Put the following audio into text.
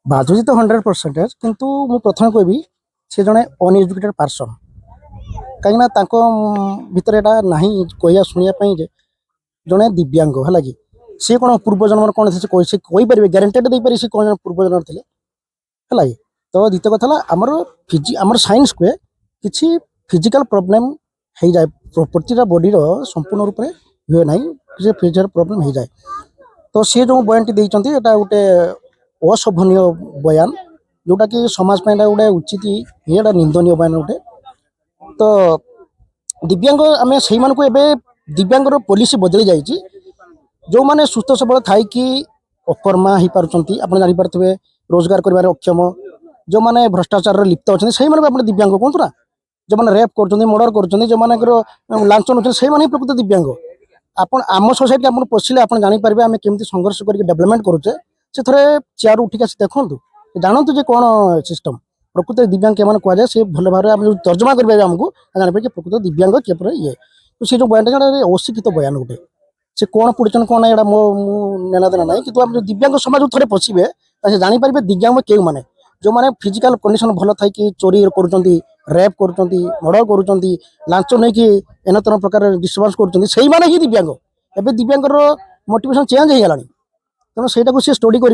बाजुजी तो 100% किंतु मु प्रथम कहबी से जड़े अनएजुकेटेड पर्सन कहीं भितर एटा नहीं कहया शुणापी जड़े दिव्यांग है कि सी कौन पूर्वजन्म कौन से कहीपर ग्यारंटेड देपर सी कौन पूर्वजन्म थे है तो द्वितीय कथा आमर साइंस को किसी फिजिकल प्रोब्लेम हो जाए प्रतिटा बॉडी संपूर्ण रूप से हुए ना किसी फिजिकल प्रोब्लेम हो जाए तो सी जो बयान टी देते गोटे अशोभनीय बयान जोटा कि समाज गोटे उचित ये निंदनीय बयान गोटे तो दिव्यांग आम से दिव्यांग पॉलिसी बदली जाइए जो मैंने सुस्थ सबल थाई कि अकर्मा हो पार्टी आप जापारे रोजगार कर अक्षम जो मैंने भ्रष्टाचार लिप्त अच्छा से मैंने दिव्यांग कहतु ना जो मैंने रेप कर मर्डर कर जो मैंने लांच नौकरी प्रकृत दिव्यांग आप आम सोसाइटी आप पशिले आप जानीपारे आम केमी संघर्ष करके डेवलपमेंट करुचे से थे चेयर उठिक आसी देखूँ जानतु जे कौन सिस्टम प्रकृत दिव्यांग के कहुए से भल भाव में तर्जमा करेंगे आमको जापर प्रकृत दिव्यांग किपर ये तो सी जो बयान अशिक्षित बयान गोटे से कौन पढ़ुन कौन यहाँ मो लेना देना ना कि दिव्यांग समाज थे पशिबे से जापर दिव्यांग क्यों मैंने जो मैंने फिजिकल कंडीशन भल था कि चोरी कर रेप कर मर्डर कर लांच नहीं कि एन तेन प्रकार डिस्टर्बांस कर दिव्यांग एवं दिव्यांग मोटिवेशन चेंज हो गला तेणु से स्टडी कर